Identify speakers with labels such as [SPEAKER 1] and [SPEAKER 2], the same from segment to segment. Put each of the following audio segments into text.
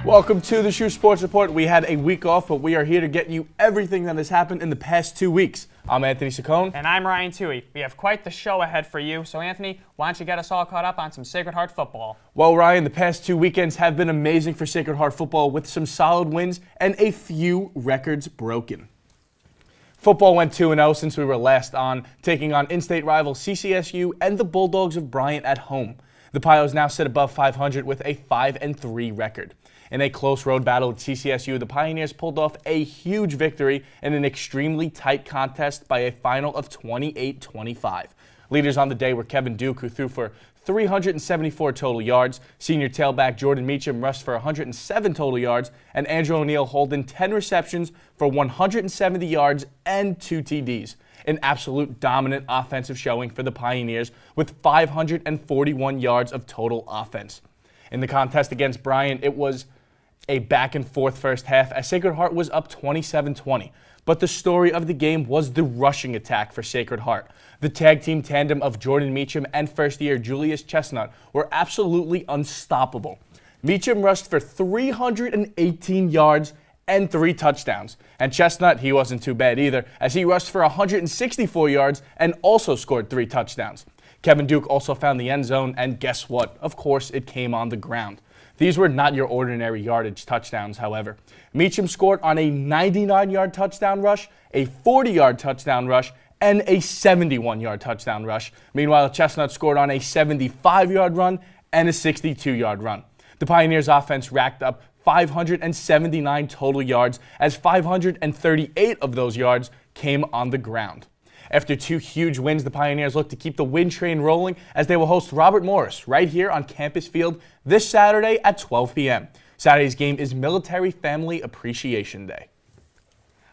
[SPEAKER 1] Welcome to the SHU Sports Report. We had a week off, but we are here to get you everything that has happened in the past 2 weeks. I'm Anthony Saccone.
[SPEAKER 2] And I'm Ryan Toohey. We have quite the show ahead for you. So, Anthony, why don't you get us all caught up on some Sacred Heart football?
[SPEAKER 1] Well, Ryan, the past 2 weekends have been amazing for Sacred Heart football with some solid wins and a few records broken. Football went 2-0 since we were last on, taking on in-state rival CCSU and the Bulldogs of Bryant at home. The Pios now sit above 500 with a 5-3 record. In a close road battle with CCSU, the Pioneers pulled off a huge victory in an extremely tight contest by a final of 28-25. Leaders on the day were Kevin Duke, who threw for 374 total yards. Senior tailback Jordan Meacham rushed for 107 total yards, and Andrew O'Neill holding 10 receptions for 170 yards and 2 TDs. An absolute dominant offensive showing for the Pioneers with 541 yards of total offense. In the contest against Bryant, it was a back-and-forth first half as Sacred Heart was up 27-20. But the story of the game was the rushing attack for Sacred Heart. The tag team tandem of Jordan Meacham and first-year Julius Chestnut were absolutely unstoppable. Meacham rushed for 318 yards and 3 touchdowns. And Chestnut, he wasn't too bad either, as he rushed for 164 yards and also scored 3 touchdowns. Kevin Duke also found the end zone, and guess what? Of course, it came on the ground. These were not your ordinary yardage touchdowns, however. Meacham scored on a 99-yard touchdown rush, a 40-yard touchdown rush, and a 71-yard touchdown rush. Meanwhile, Chestnut scored on a 75-yard run and a 62-yard run. The Pioneers' offense racked up 579 total yards, as 538 of those yards came on the ground. After 2 huge wins, the Pioneers look to keep the win train rolling as they will host Robert Morris right here on Campus Field this Saturday at 12 p.m. Saturday's game is Military Family Appreciation Day.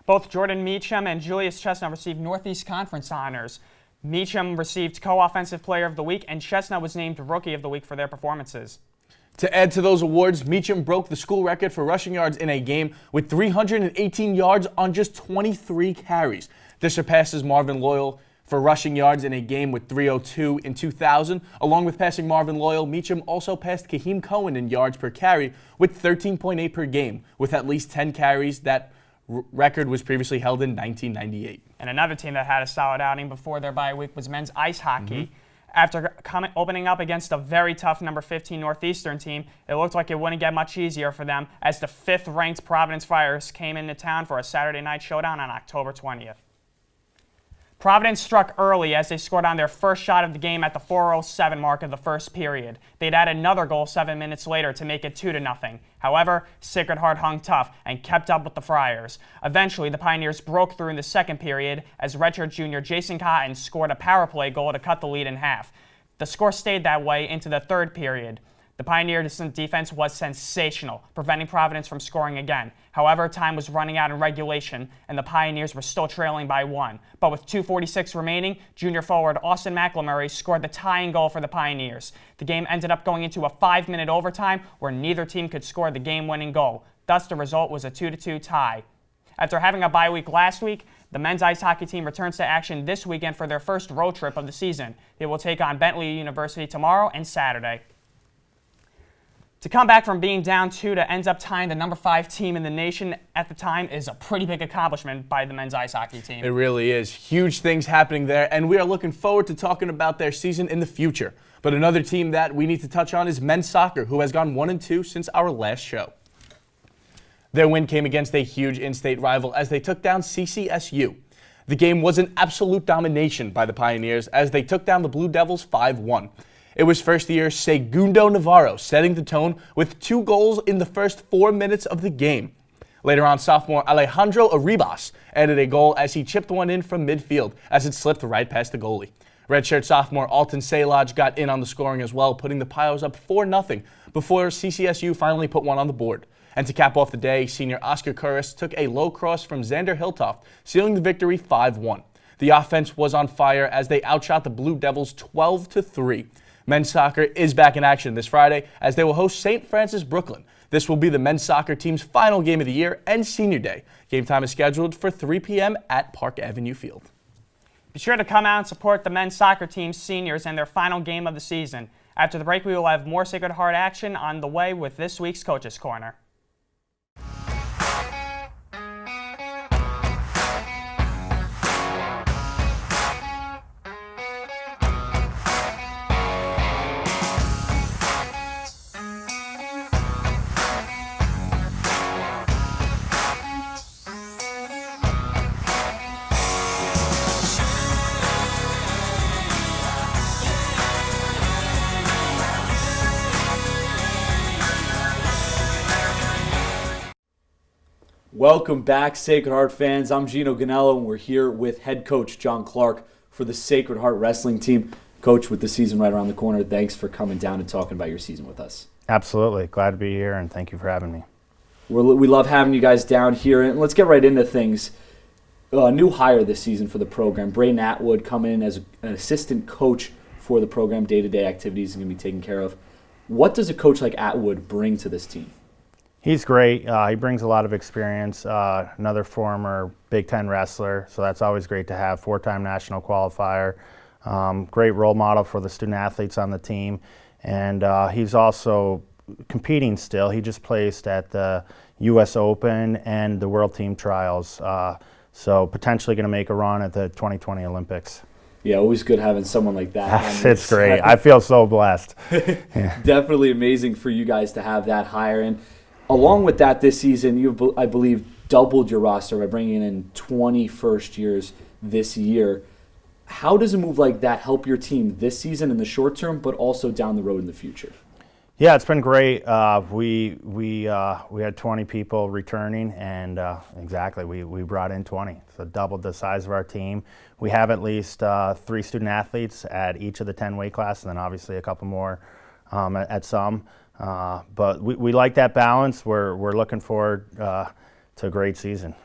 [SPEAKER 2] Both Jordan Meacham and Julius Chestnut received Northeast Conference honors. Meacham received Co-Offensive Player of the Week, and Chestnut was named Rookie of the Week for their performances.
[SPEAKER 1] To add to those awards, Meacham broke the school record for rushing yards in a game with 318 yards on just 23 carries. This surpasses Marvin Loyal for rushing yards in a game with 302 in 2000. Along with passing Marvin Loyal, Meacham also passed Kaheem Cohen in yards per carry with 13.8 per game, with at least 10 carries. That record was previously held in 1998.
[SPEAKER 2] And another team that had a solid outing before their bye week was men's ice hockey. After opening up against a very tough number 15 Northeastern team, it looked like it wouldn't get much easier for them as the 5th-ranked Providence Friars came into town for a Saturday night showdown on October 20th. Providence struck early as they scored on their first shot of the game at the 4:07 mark of the first period. They'd add another goal 7 minutes later to make it 2-0. However, Sacred Heart hung tough and kept up with the Friars. Eventually, the Pioneers broke through in the second period as redshirt junior Jason Cotton scored a power play goal to cut the lead in half. The score stayed that way into the third period. The Pioneers' defense was sensational, preventing Providence from scoring again. However, time was running out in regulation, and the Pioneers were still trailing by 1. But with 2:46 remaining, junior forward Austin McLemurray scored the tying goal for the Pioneers. The game ended up going into a 5-minute overtime where neither team could score the game-winning goal. Thus, the result was a 2-2 tie. After having a bye week last week, the men's ice hockey team returns to action this weekend for their first road trip of the season. They will take on Bentley University tomorrow and Saturday. To come back from being down 2 to end up tying the number 5 team in the nation at the time is a pretty big accomplishment by the men's ice hockey team.
[SPEAKER 1] It really is. Huge things happening there, and we are looking forward to talking about their season in the future. But another team that we need to touch on is men's soccer, who has gone 1-2 since our last show. Their win came against a huge in-state rival as they took down CCSU. The game was an absolute domination by the Pioneers as they took down the Blue Devils 5-1. It was first-year Segundo Navarro setting the tone with 2 goals in the first 4 minutes of the game. Later on, sophomore Alejandro Arribas added a goal as he chipped one in from midfield as it slipped right past the goalie. Redshirt sophomore Alton Salaj got in on the scoring as well, putting the Pios up 4-0 before CCSU finally put one on the board. And to cap off the day, senior Oscar Curris took a low cross from Xander Hilltoft, sealing the victory 5-1. The offense was on fire as they outshot the Blue Devils 12-3. Men's soccer is back in action this Friday as they will host St. Francis Brooklyn. This will be the men's soccer team's final game of the year and senior day. Game time is scheduled for 3 p.m. at Park Avenue Field.
[SPEAKER 2] Be sure to come out and support the men's soccer team's seniors and their final game of the season. After the break, we will have more Sacred Heart action on the way with this week's Coach's Corner.
[SPEAKER 3] Welcome back, Sacred Heart fans. I'm Gino Ganello, and we're here with head coach John Clark for the Sacred Heart wrestling team. Coach, with the season right around the corner, thanks for coming down and talking about your season with us.
[SPEAKER 4] Absolutely. Glad to be here, and thank you for having me.
[SPEAKER 3] We love having you guys down here, and let's get right into things. A new hire this season for the program, Braden Atwood, coming in as an assistant coach for the program. Day-to-day activities are going to be taken care of. What does a coach like Atwood bring to this team?
[SPEAKER 4] He's great. He brings a lot of experience. Another former Big Ten wrestler, so that's always great to have. 4-time national qualifier. Great role model for the student athletes on the team. And he's also competing still. He just placed at the U.S. Open and the World Team Trials. So potentially going to make a run at the 2020 Olympics.
[SPEAKER 3] Yeah, always good having someone like that.
[SPEAKER 4] It's great. I feel so blessed. Yeah.
[SPEAKER 3] Definitely amazing for you guys to have that hire. And along with that, this season, you, I believe, doubled your roster by bringing in 20 first years this year. How does a move like that help your team this season in the short term, but also down the road in the future?
[SPEAKER 4] Yeah, it's been great. We had 20 people returning, and exactly, we brought in 20, so doubled the size of our team. We have at least 3 student athletes at each of the 10 weight classes, and then obviously a couple more at some. But we like that balance. We're looking forward to a great season.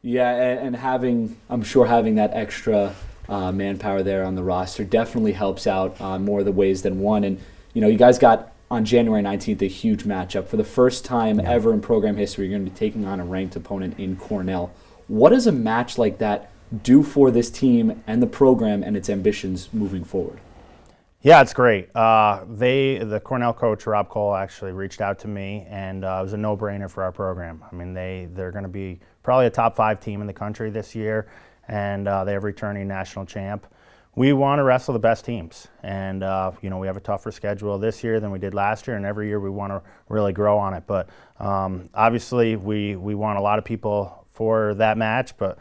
[SPEAKER 3] Yeah, and I'm sure having that extra manpower there on the roster definitely helps out more of the ways than one. And you guys got on January 19th a huge matchup for the first time ever in program history. You're going to be taking on a ranked opponent in Cornell. What does a match like that do for this team and the program and its ambitions moving forward?
[SPEAKER 4] Yeah, it's great. The Cornell coach, Rob Cole, actually reached out to me, and it was a no-brainer for our program. I mean, they're going to be probably a top 5 team in the country this year, and they have returning national champ. We want to wrestle the best teams, and we have a tougher schedule this year than we did last year, and every year we want to really grow on it. But obviously, we want a lot of people for that match, but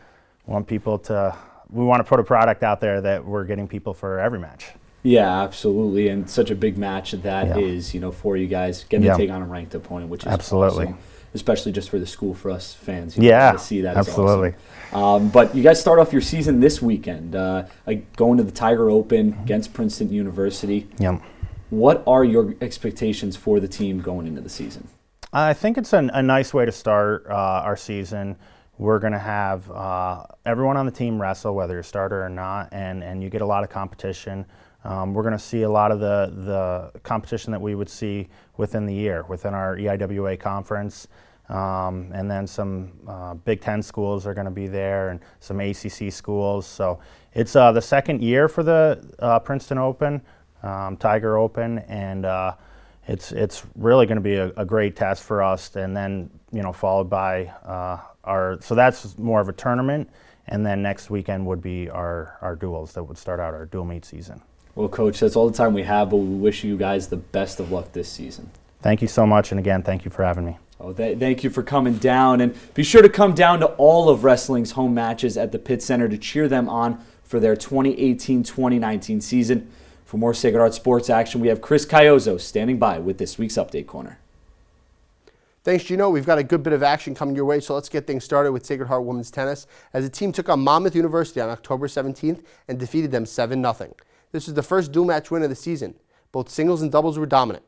[SPEAKER 4] we want to put a product out there that we're getting people for every match.
[SPEAKER 3] Yeah, absolutely, and such a big match that is, for you guys getting to take on a ranked opponent, which is
[SPEAKER 4] absolutely
[SPEAKER 3] awesome, especially just for the school, for us fans.
[SPEAKER 4] To
[SPEAKER 3] see that
[SPEAKER 4] absolutely.
[SPEAKER 3] Is awesome. But you guys start off your season this weekend, going to the Tiger Open against Princeton University.
[SPEAKER 4] Yep.
[SPEAKER 3] What are your expectations for the team going into the season?
[SPEAKER 4] I think it's a nice way to start our season. We're going to have everyone on the team wrestle, whether you're a starter or not, and you get a lot of competition. We're going to see a lot of the competition that we would see within the year, within our EIWA conference, and then some Big Ten schools are going to be there, and some ACC schools. So it's the second year for the Princeton Open, Tiger Open, and it's really going to be a great test for us. And then followed by so that's more of a tournament, and then next weekend would be our duels that would start out our dual meet season.
[SPEAKER 3] Well, Coach, that's all the time we have, but we wish you guys the best of luck this season.
[SPEAKER 4] Thank you so much, and again, thank you for having me.
[SPEAKER 3] Oh, thank you for coming down, and be sure to come down to all of wrestling's home matches at the Pitt Center to cheer them on for their 2018-2019 season. For more Sacred Heart sports action, we have Chris Caiozzo standing by with this week's Update Corner.
[SPEAKER 5] Thanks, Gino. We've got a good bit of action coming your way, so let's get things started with Sacred Heart women's tennis, as the team took on Monmouth University on October 17th and defeated them 7-0. This was the first dual match win of the season. Both singles and doubles were dominant.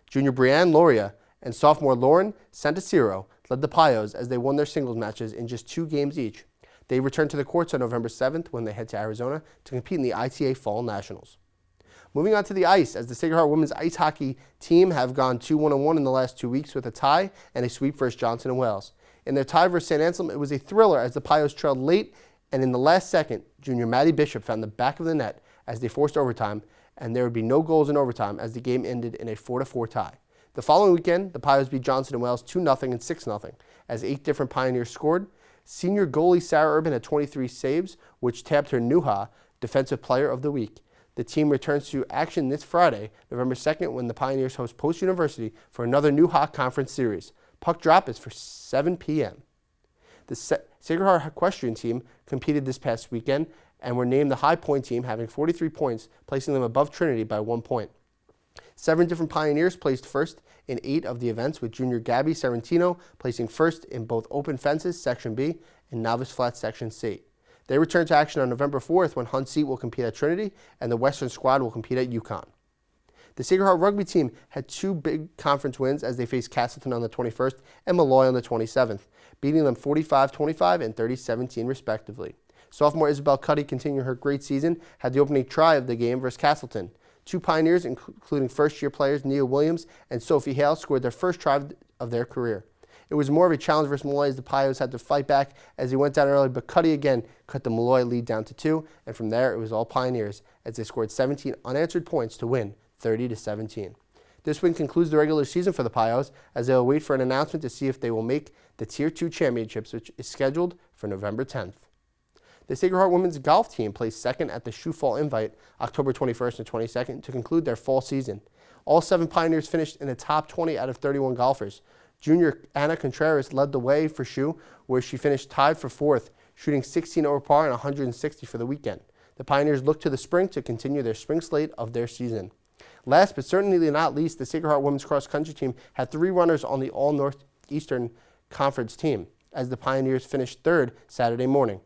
[SPEAKER 5] Junior Brianne Loria and sophomore Lauren Santasiro led the Pios as they won their singles matches in just 2 games each. They return to the courts on November 7th when they head to Arizona to compete in the ITA Fall Nationals. Moving on to the ice, as the Sacred Heart women's ice hockey team have gone 2-1-1 in the last 2 weeks with a tie and a sweep versus Johnson & Wales. In their tie versus St. Anselm, it was a thriller as the Pios trailed late, and in the last second, junior Maddie Bishop found the back of the net as they forced overtime, and there would be no goals in overtime as the game ended in a 4-4 tie. The following weekend, the Pios beat Johnson & Wales 2-0 and 6-0 as 8 different Pioneers scored. Senior goalie Sarah Urban had 23 saves, which tabbed her Nuha Defensive Player of the Week. The team returns to action this Friday, November 2nd, when the Pioneers host Post University for another Nuha Conference Series. Puck drop is for 7 p.m. The Sacred Heart equestrian team competed this past weekend and were named the High Point team, having 43 points, placing them above Trinity by 1 point. 7 different Pioneers placed first in 8 of the events, with junior Gabby Sorrentino placing first in both open fences, Section B, and novice flats, Section C. They return to action on November 4th when Hunt Seat will compete at Trinity and the Western Squad will compete at UConn. The Sacred Heart rugby team had 2 big conference wins as they faced Castleton on the 21st and Malloy on the 27th, beating them 45-25 and 30-17 respectively. Sophomore Isabel Cuddy, continuing her great season, had the opening try of the game versus Castleton. 2 Pioneers, including first-year players Nia Williams and Sophie Hale, scored their first try of their career. It was more of a challenge versus Malloy as the Pios had to fight back as they went down early, but Cuddy again cut the Malloy lead down to 2, and from there it was all Pioneers as they scored 17 unanswered points to win 30-17. This win concludes the regular season for the Pios as they will wait for an announcement to see if they will make the Tier 2 championships, which is scheduled for November 10th. The Sacred Heart women's golf team placed second at the SHU Fall Invite October 21st and 22nd to conclude their fall season. All 7 Pioneers finished in the top 20 out of 31 golfers. Junior Anna Contreras led the way for SHU, where she finished tied for 4th, shooting 16 over par and 160 for the weekend. The Pioneers look to the spring to continue their spring slate of their season. Last but certainly not least, the Sacred Heart women's cross country team had 3 runners on the All Northeastern Conference team as the Pioneers finished 3rd Saturday morning.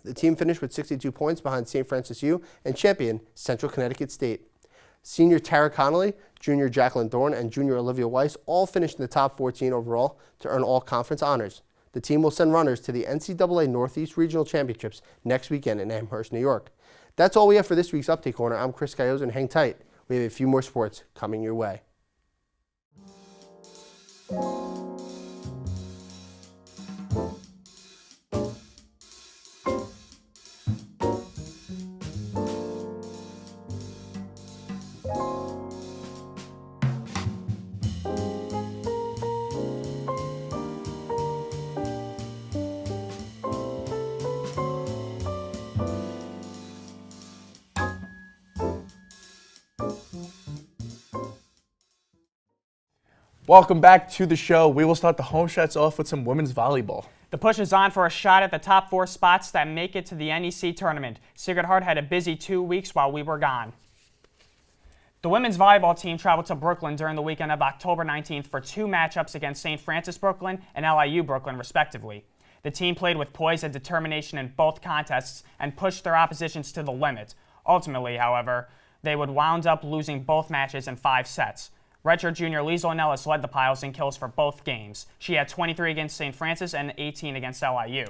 [SPEAKER 5] The team finished with 62 points behind St. Francis U and champion Central Connecticut State. Senior Tara Connolly, junior Jacqueline Thorne, and junior Olivia Weiss all finished in the top 14 overall to earn all conference honors. The team will send runners to the NCAA Northeast Regional Championships next weekend in Amherst, New York. That's all we have for this week's Update Corner. I'm Chris Galloza, and hang tight. We have a few more sports coming your way.
[SPEAKER 1] Welcome back to the show. We will start the home stretch off with some women's volleyball.
[SPEAKER 2] The push is on for a shot at the top 4 spots that make it to the NEC tournament. Sacred Heart had a busy 2 weeks while we were gone. The women's volleyball team traveled to Brooklyn during the weekend of October 19th for 2 matchups against St. Francis Brooklyn and LIU Brooklyn, respectively. The team played with poise and determination in both contests and pushed their oppositions to the limit. Ultimately, however, they would wound up losing both matches in 5 sets. Redshirt junior Liesl Nellis led the Pios in kills for both games. She had 23 against St. Francis and 18 against LIU.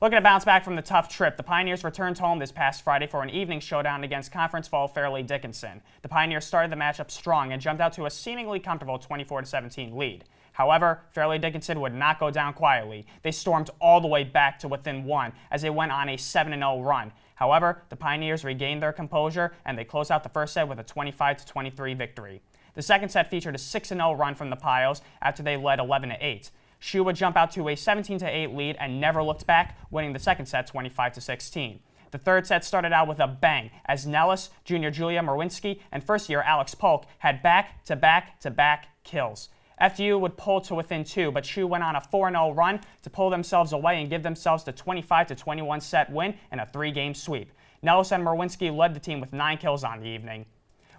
[SPEAKER 2] Looking to bounce back from the tough trip, the Pioneers returned home this past Friday for an evening showdown against conference foe Fairleigh Dickinson. The Pioneers started the matchup strong and jumped out to a seemingly comfortable 24-17 lead. However, Fairleigh Dickinson would not go down quietly. They stormed all the way back to within 1 as they went on a 7-0 run. However, the Pioneers regained their composure and they closed out the first set with a 25-23 victory. The second set featured a 6-0 run from the Pios after they led 11-8. SHU would jump out to a 17-8 lead and never looked back, winning the second set 25-16. The third set started out with a bang as Nellis, junior Julia Merwinski, and first-year Alex Polk had back-to-back-to-back kills. FDU would pull to within 2, but SHU went on a 4-0 run to pull themselves away and give themselves the 25-21 set win in a 3-game sweep. Nellis and Merwinski led the team with 9 kills on the evening.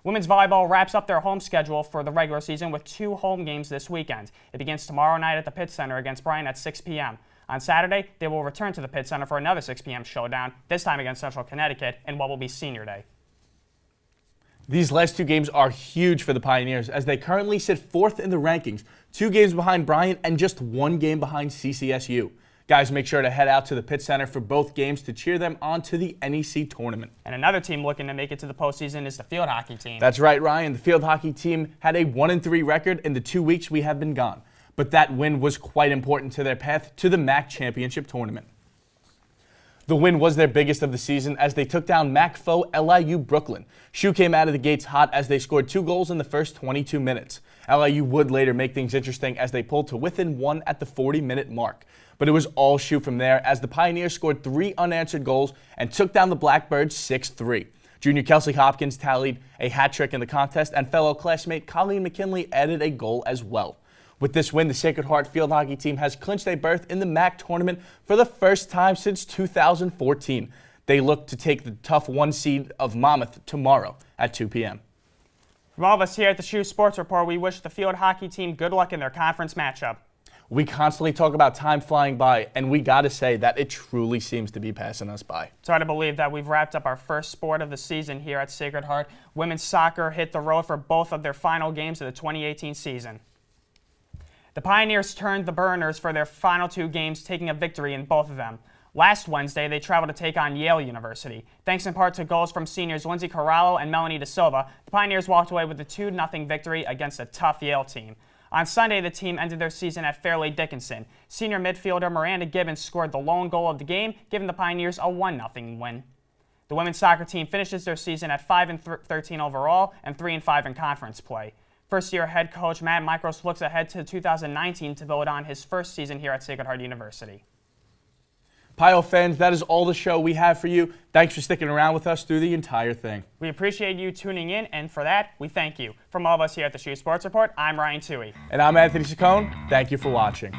[SPEAKER 2] Women's volleyball wraps up their home schedule for the regular season with 2 home games this weekend. It begins tomorrow night at the Pitt Center against Bryan at 6 p.m. On Saturday, they will return to the Pitt Center for another 6 p.m. showdown, this time against Central Connecticut in what will be Senior Day.
[SPEAKER 1] These last 2 games are huge for the Pioneers as they currently sit 4th in the rankings, 2 games behind Bryant and just 1 game behind CCSU. Guys, make sure to head out to the Pitt Center for both games to cheer them on to the NEC tournament.
[SPEAKER 2] And another team looking to make it to the postseason is the field hockey team.
[SPEAKER 1] That's right, Ryan. The field hockey team had a 1-3 record in the 2 weeks we have been gone. But that win was quite important to their path to the MAC championship tournament. The win was their biggest of the season as they took down MAC foe LIU Brooklyn. SHU came out of the gates hot as they scored 2 goals in the first 22 minutes. LIU would later make things interesting as they pulled to within 1 at the 40-minute mark. But it was all SHU from there as the Pioneers scored 3 unanswered goals and took down the Blackbirds 6-3. Junior Kelsey Hopkins tallied a hat trick in the contest and fellow classmate Colleen McKinley added a goal as well. With this win, the Sacred Heart field hockey team has clinched a berth in the MAC tournament for the first time since 2014. They look to take the tough 1 seed of Monmouth tomorrow at 2 p.m.
[SPEAKER 2] From all of us here at the SHU Sports Report, we wish the field hockey team good luck in their conference matchup.
[SPEAKER 1] We constantly talk about time flying by, and we got to say that it truly seems to be passing us by.
[SPEAKER 2] It's hard to believe that we've wrapped up our first sport of the season here at Sacred Heart. Women's soccer hit the road for both of their final games of the 2018 season. The Pioneers turned the Burners for their final 2 games, taking a victory in both of them. Last Wednesday, they traveled to take on Yale University. Thanks in part to goals from seniors Lindsay Corallo and Melanie De Silva, the Pioneers walked away with a 2-0 victory against a tough Yale team. On Sunday, the team ended their season at Fairleigh Dickinson. Senior midfielder Miranda Gibbons scored the lone goal of the game, giving the Pioneers a 1-0 win. The women's soccer team finishes their season at 5-13 overall and 3-5 in conference play. First-year head coach Matt Mikros looks ahead to 2019 to build on his first season here at Sacred Heart University.
[SPEAKER 1] Pio fans, that is all the show we have for you. Thanks for sticking around with us through the entire thing.
[SPEAKER 2] We appreciate you tuning in, and for that, we thank you. From all of us here at the SHU Sports Report, I'm Ryan Toohey.
[SPEAKER 1] And I'm Anthony Saccone. Thank you for watching.